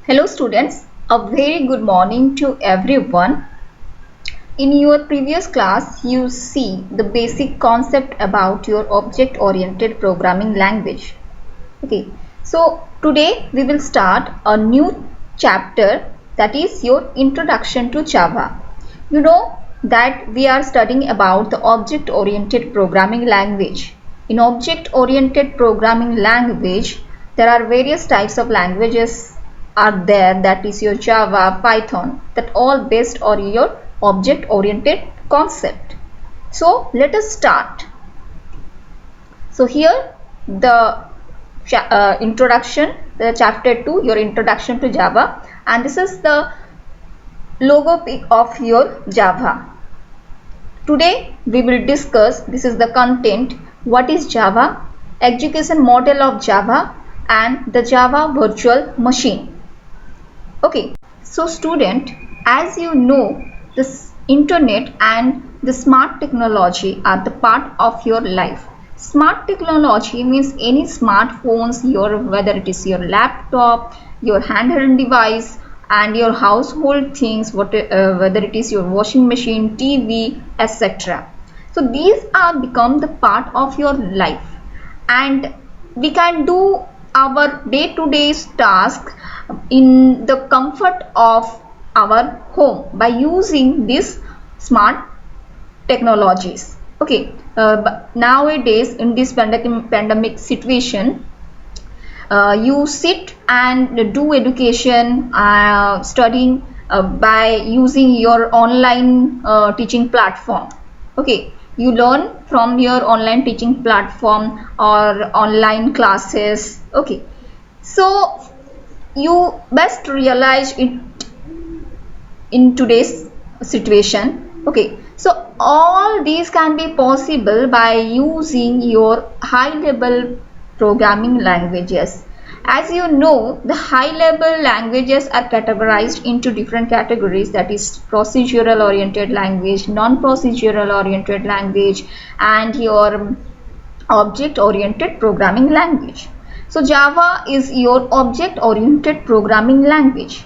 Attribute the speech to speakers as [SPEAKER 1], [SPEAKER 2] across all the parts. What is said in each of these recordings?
[SPEAKER 1] Hello students, a very good morning to everyone. In your previous class, you see the basic concept about your object-oriented programming language. Okay, so today we will start a new chapter, that is your introduction to Java. You know that we are studying about the object-oriented programming language. In object-oriented programming language, there are various types of languages are there, that is your Java, Python, that all based on your object-oriented concept. So let us start. So here the introduction, the chapter 2, your introduction to Java, and this is the logo pic of your Java. Today we will discuss, this is the content, what is Java, execution model of Java, and the Java virtual machine. Okay, so student, as you know, this internet and the smart technology are the part of your life. Smart technology means any smartphones, whether it is your laptop, your handheld device, and your household things, whether it is your washing machine, TV, etc. So these are become the part of your life, and we can do our day-to-day task in the comfort of our home by using these smart technologies. Okay, nowadays in this pandemic situation, you sit and do education, studying by using your online teaching platform. Okay, you learn from your online teaching platform or online classes. Okay, so you best realize it in today's situation. Okay, so all these can be possible by using your high level programming languages. As you know, the high level languages are categorized into different categories, that is procedural oriented language, non procedural oriented language, and your object oriented programming language. So Java is your object oriented programming language.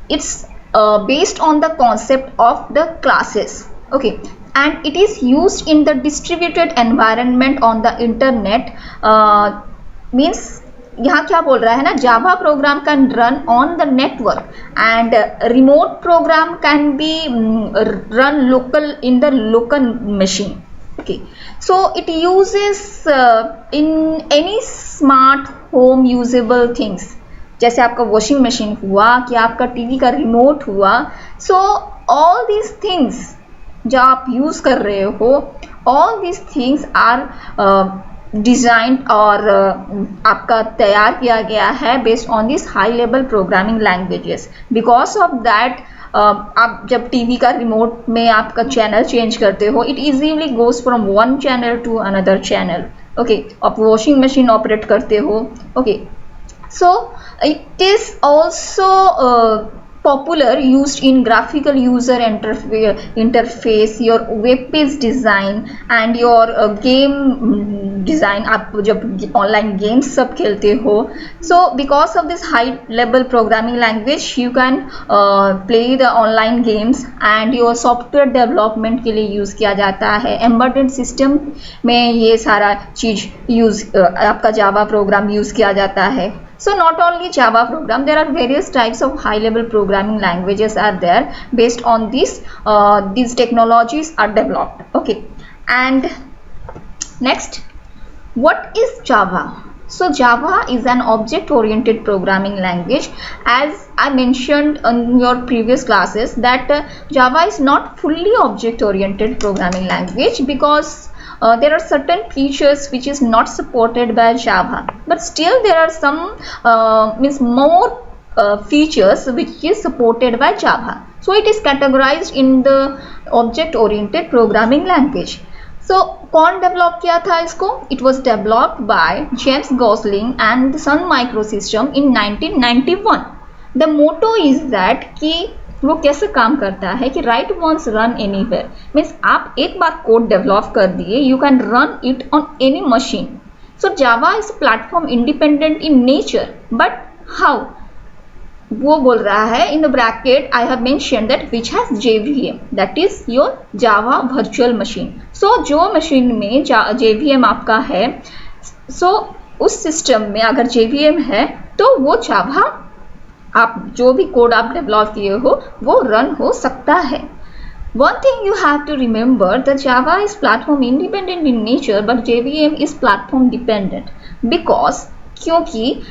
[SPEAKER 1] It's based on the concept of the classes. Okay, and it is used in the distributed environment on the internet. Means यहाँ क्या बोल रहा है ना, Java program can run on the network, and remote program can be run local in the local machine. Okay, so it uses in any smart home usable things, जैसे आपका washing machine हुआ कि आपका टीवी का remote हुआ. So all these things जो आप use कर रहे हो, all these things are design और आपका तैयार किया गया है based on this high level programming languages. Because of that आप जब टीवी का रिमोट में आपका चैनल चेंज करते हो, it easily goes from one channel to another channel. Okay, आप वॉशिंग मशीन ऑपरेट करते हो. Okay, so it is also popular used in graphical user interface, your web page design, and your game design. आप जब online games सब खेलते हो, so because of this high level programming language you can play the online games, and your software development के लिए use किया जाता है. embedded system में ये सारा चीज़ यूज़ आपका Java program यूज़ किया जाता है. So not only Java program, there are various types of high level programming languages are there. Based on this, these technologies are developed. Okay, and next, what is Java? So Java is an object oriented programming language. As I mentioned in your previous classes that Java is not fully object oriented programming language, because there are certain features which is not supported by Java, but still there are some means more features which is supported by Java. So it is categorized in the object oriented programming language. So कौन develop किया था इसको? It was developed by James Gosling and the Sun Microsystem in 1991. The motto is that कि वो कैसे काम करता है कि write once run anywhere, means आप एक बार कोड डेवलप कर दिए, you can run it on any machine. So Java is platform independent in nature, but how, वो बोल रहा है in the bracket I have mention that which has JVM, that is your Java virtual machine. So जो machine में JVM आपका है, सो उस system में अगर JVM है तो वो जावा आप जो भी कोड आप डेवलप किए हो वो रन हो सकता है। One thing you have to remember, the Java is platform independent in nature but JVM is platform dependent because क्योंकि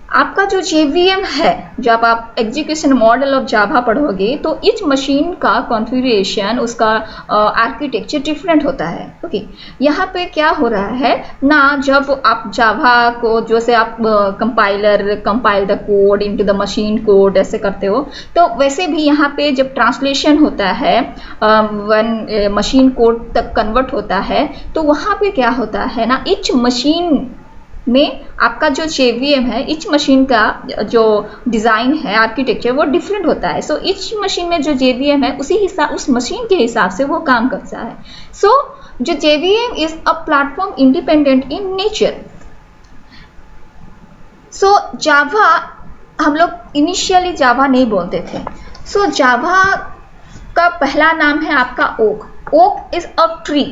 [SPEAKER 1] आपका जो JVM है, जब आप एग्जीक्यूशन मॉडल ऑफ जावा पढ़ोगे तो इच मशीन का कॉन्फ़िगरेशन, उसका आर्किटेक्चर डिफरेंट होता है। ओके, यहाँ पे क्या हो रहा है ना, जब आप जावा को जैसे आप compile the code into the machine code ऐसे करते हो, तो वैसे भी यहाँ पे जब ट्रांसलेशन होता है वन मशीन कोड तक कन्वर्ट होता है, तो वहाँ पे क्या होता है ना, इच मशीन में आपका जो JVM है, इच मशीन का जो डिज़ाइन है, आर्किटेक्चर, वो डिफरेंट होता है। सो इच मशीन में जो JVM है उस मशीन के हिसाब से वो काम करता है। सो जो JVM is a platform independent in nature. So Java, हम लोग इनिशियली जावा नहीं बोलते थे। सो जावा का पहला नाम है आपका oak. Oak is a tree.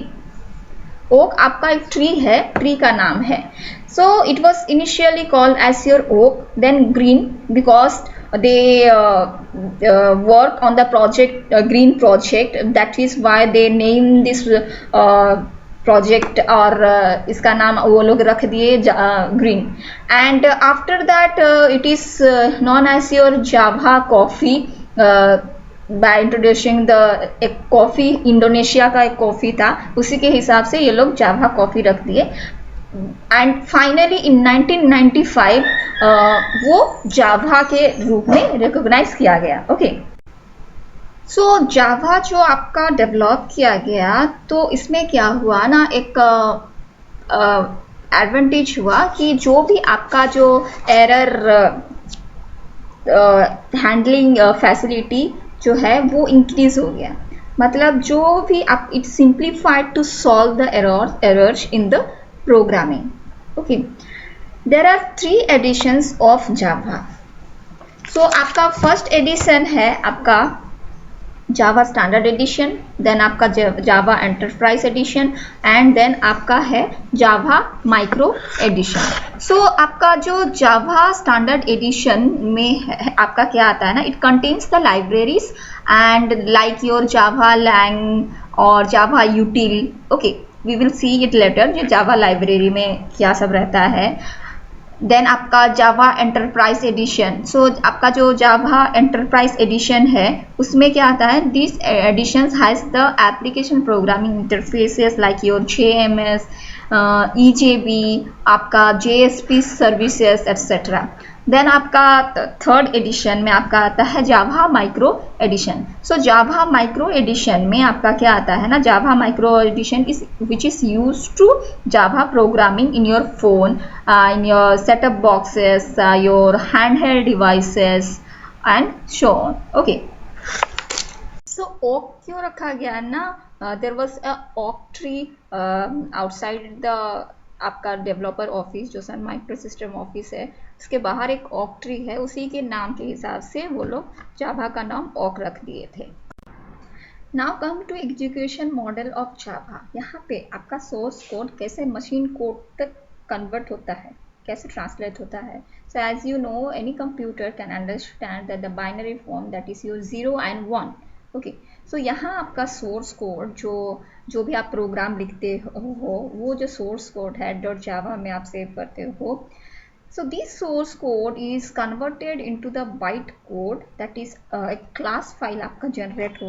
[SPEAKER 1] Oak आपका एक ट्री है, ट्री का नाम है। So it was initially called as your oak, then green because they work on the project green project. That is why they name this project और इसका नाम वो लोग रख दिए green. And after that it is known as your Java coffee. by introducing the एक coffee, Indonesia का एक कॉफ़ी था, उसी के हिसाब से ये लोग जावा कॉफ़ी रख दिए। एंड फाइनली इन 1995 वो जावा के रूप में रिकॉग्नाइज किया गया। ओके, सो जावा जो आपका डेवलप किया गया, तो इसमें क्या हुआ ना, एक एडवांटेज हुआ कि जो भी आपका जो एरर हैंडलिंग फैसिलिटी जो है वो इंक्रीज हो गया। मतलब जो भी आप, it simplified to solve the errors in the programming. Okay, there are 3 editions of Java. So आपका फर्स्ट एडिशन है आपका जावा स्टैंडर्ड एडिशन, देन आपका जावा एंटरप्राइज एडिशन, एंड देन आपका है जावा माइक्रो एडिशन। सो आपका जो जावा स्टैंडर्ड एडिशन में है, आपका क्या आता है ना, it contains the libraries and like your Java lang और Java util. Okay, we will see it later, जो जावा लाइब्रेरी में क्या सब रहता है। देन आपका जावा एंटरप्राइज एडिशन। सो आपका जो जावा एंटरप्राइज एडिशन है उसमें क्या आता है, this edition has the application programming interfaces like your JMS, EJB, आपका JSP सर्विसेज एट्सेट्रा। देन आपका थर्ड एडिशन में आपका आता है Java micro edition. So Java micro edition में आपका क्या आता है ना, Java micro edition is which is use to Java programming in your phone, in your setup boxes, your handheld devices and so on. Okay, so oak क्यों रखा गया ना, there was a oak tree outside the आपका developer office, जो Sun micro system office है, उसके बाहर एक ओक ट्री है, उसी के नाम के हिसाब से वो लोग जावा का नाम ओक रख दिए थे। Now come to execution model of Java. यहाँ पे आपका सोर्स कोड कैसे मशीन कोड तक कन्वर्ट होता है, कैसे ट्रांसलेट होता है। So as you know, any computer can understand that the binary form that is your 0 and 1। Okay, so यहाँ आपका सोर्स कोड जो भी आप प्रोग्राम लिखते हो, वो जो सोर्स कोड है .java में आप सेव करते हो, so this source code is converted into the byte code, that is एक class file आपका generate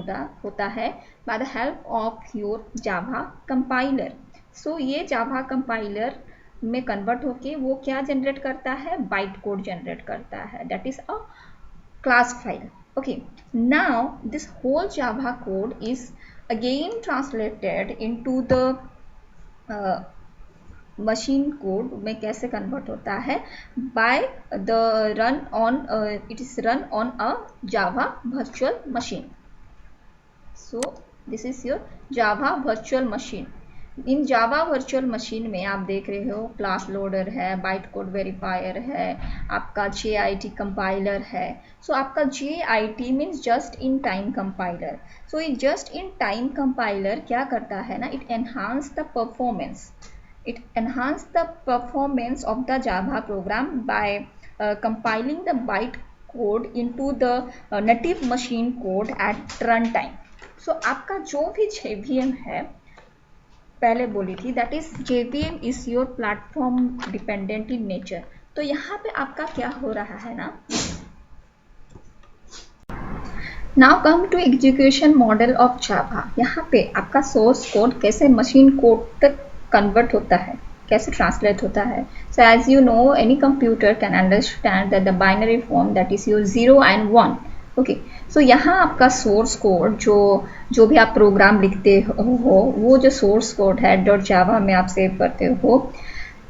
[SPEAKER 1] होता है by the help of your java compiler। so ये java compiler में convert होके वो क्या generate करता है, byte code generate करता है, that is a class file। okay, now this whole java code is again translated into the machine code में कैसे कन्वर्ट होता है, by the run on, it is run on a Java virtual machine. So this is your Java virtual machine. In Java virtual machine में आप देख रहे हो class loader है, बाइट कोड वेरीफायर है, आपका JIT कंपाइलर है। सो आपका JIT means just in time compiler. So ये जस्ट इन टाइम कंपाइलर क्या करता है ना, it enhance the performance, it enhance the performance of the Java program by compiling the bytecode into the native machine code at runtime. So आपका जो भी JVM है, पहले बोली थी, that is JVM is your platform dependent in nature. तो यहाँ पे आपका क्या हो रहा है ना, now come to execution model of Java. यहाँ पे आपका सोर्स कोड कैसे मशीन कोड तक कन्वर्ट होता है, कैसे ट्रांसलेट होता है। So as you know any computer can understand that the binary form that is your 0 and 1। Okay, so यहाँ आपका सोर्स कोड जो भी आप प्रोग्राम लिखते हो, वो जो सोर्स कोड है .java में आप सेव करते हो।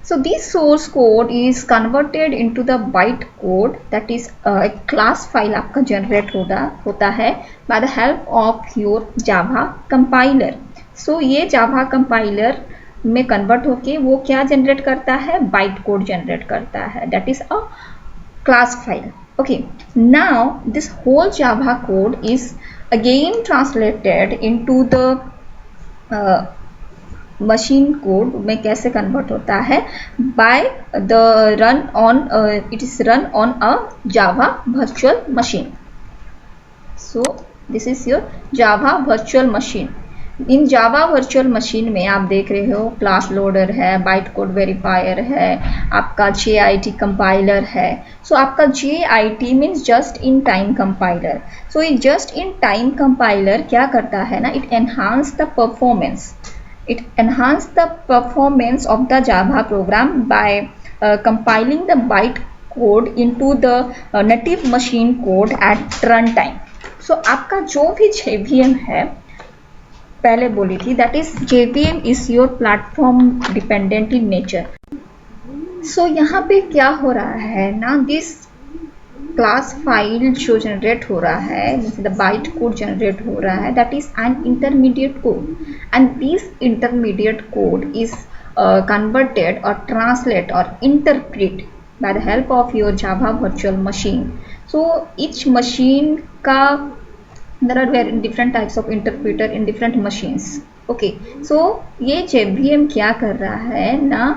[SPEAKER 1] So this source code is converted into the byte code, that is a class file आपका generate होता है by the help of your Java compiler. So ये Java compiler में convert होके वो क्या generate करता है, byte code generate करता है, that is a class file. Okay, now this whole Java code is again translated into the machine code में कैसे कन्वर्ट होता है, by the run on, it is run on a Java virtual machine. So this is your Java virtual machine. In Java virtual machine में आप देख रहे हो class loader है, बाइट कोड वेरीफायर है, आपका JIT कंपाइलर है। सो आपका JIT means just in time compiler. So ये जस्ट इन टाइम कंपाइलर क्या करता है ना, it enhance the performance, it enhanced the performance of the Java program by compiling the bytecode into the native machine code at runtime. So आपका जो भी JVM है, पहले बोली थी, that is JVM is your platform dependent in nature. So यहाँ पे क्या हो रहा है ना, this क्लास फाइल जो जनरेट हो रहा है, जैसे द बाइट कोड जनरेट हो रहा है, that is an intermediate code, and this intermediate code is converted और ट्रांसलेट और interpret by the help of your Java virtual machine. So each machine का there are very different types of interpreter in different machines. Okay, so ये JVM क्या कर रहा है ना,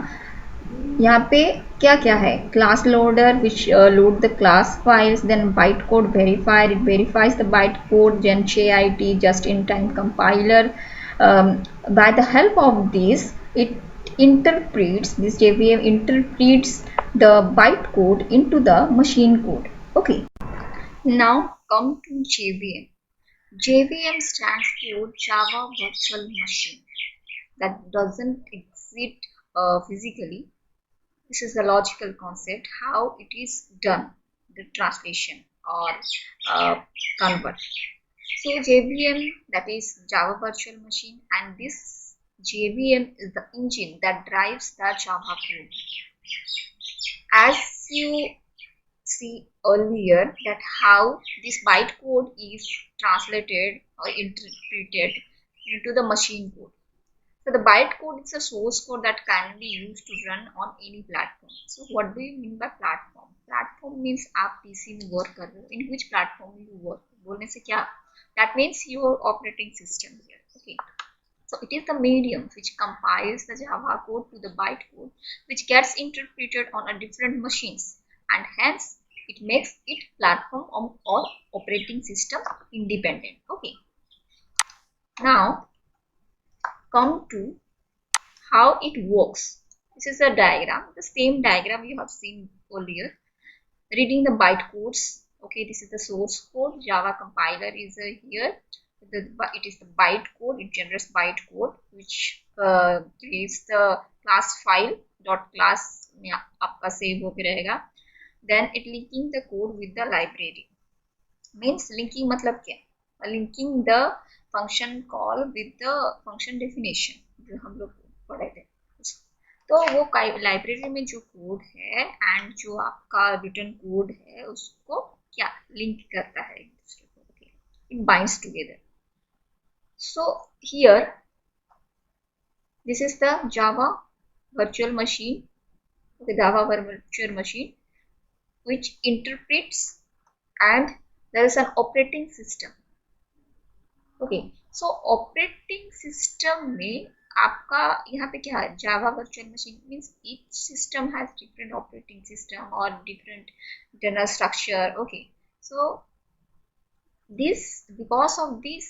[SPEAKER 1] यहाँ पे क्या क्या है, class loader which load the class files, then byte code verifier, it verifies the byte code, then JIT just in time compiler, by the help of this it interprets, this JVM interprets the bytecode into the machine code. Okay, now come to JVM. JVM stands for Java Virtual Machine, that doesn't exist physically. This is the logical concept, how it is done, the translation or convert. So JVM, that is Java Virtual Machine, and this JVM is the engine that drives the Java code. As you see earlier, that how this bytecode is translated or interpreted into the machine code. So the bytecode is a source code that can be used to run on any platform. So what do you mean by platform? Platform means आप PC में work कर रहे हो. In which platform you work? बोलने से क्या? That means your operating system here. Okay. So it is the medium which compiles the Java code to the bytecode, which gets interpreted on a different machines, and hence it makes it platform or operating system independent. Okay. Now come to how it works. This is a diagram, the same diagram you have seen earlier. Reading the bytecodes. Okay, this is the source code. Java compiler is here. It is the bytecode. It generates bytecode which creates the class file dot class में आपका save होके रहेगा. Then it linking the code with the library. Means linking मतलब क्या? Linking the function call with the function definition जो हम लोग पढ़े थे. तो वो लाइब्रेरी में जो कोड है एंड जो आपका रिटर्न कोड है उसको क्या लिंक करता है एक दूसरे को. It binds together. So here This is the Java virtual machine, okay, Java virtual machine, which interprets, and there is an operating system. Okay so operating system में आपका यहाँ पे क्या है, Java virtual machine means each system has different operating system और different internal structure. Okay so this, because of this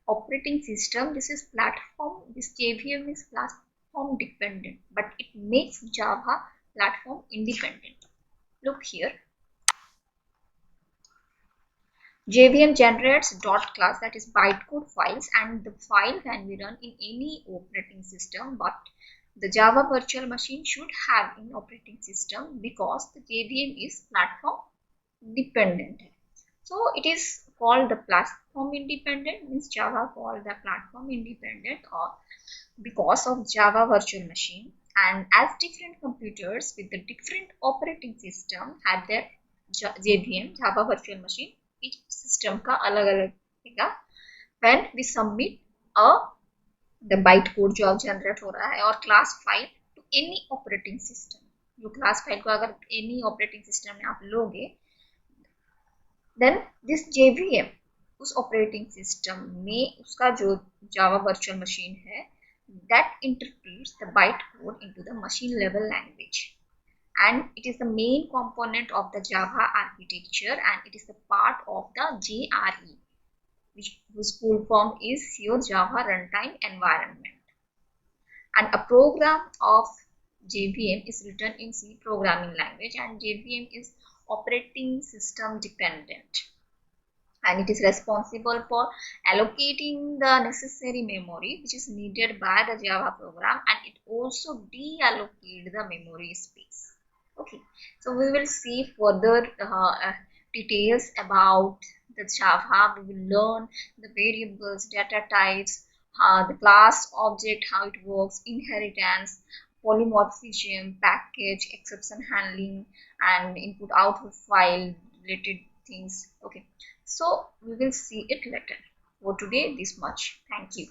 [SPEAKER 1] operating system, this is platform, this JVM is platform dependent, but it makes Java platform independent. Look here, JVM generates dot class, that is bytecode files, and the file can be run in any operating system, but the Java virtual machine should have an operating system because the JVM is platform dependent. So it is called the platform independent, means Java called the platform independent, or because of Java virtual machine, and as different computers with the different operating system have their JVM, Java virtual machine, each system का अलग अलग रहेगा. when we submit a the bytecode जो अब generate हो रहा है और class file to any operating system, जो क्लास फाइल को अगर एनी ऑपरेटिंग सिस्टम में आप लोगे, देन दिस JVM उस ऑपरेटिंग सिस्टम में उसका जो जावा वर्चुअल मशीन है, that interprets the bytecode into the machine level language, and it is the main component of the Java architecture, and it is the part of the JRE, whose full form is your Java Runtime Environment. And a program of JVM is written in C programming language, and JVM is operating system dependent, and it is responsible for allocating the necessary memory which is needed by the Java program, and it also deallocate the memory space. Okay, so we will see further details about the Java. We will learn the variables, data types, the class object, how it works, inheritance, polymorphism, package, exception handling, and input output file related things. Okay, so we will see it later. For today, this much. Thank you.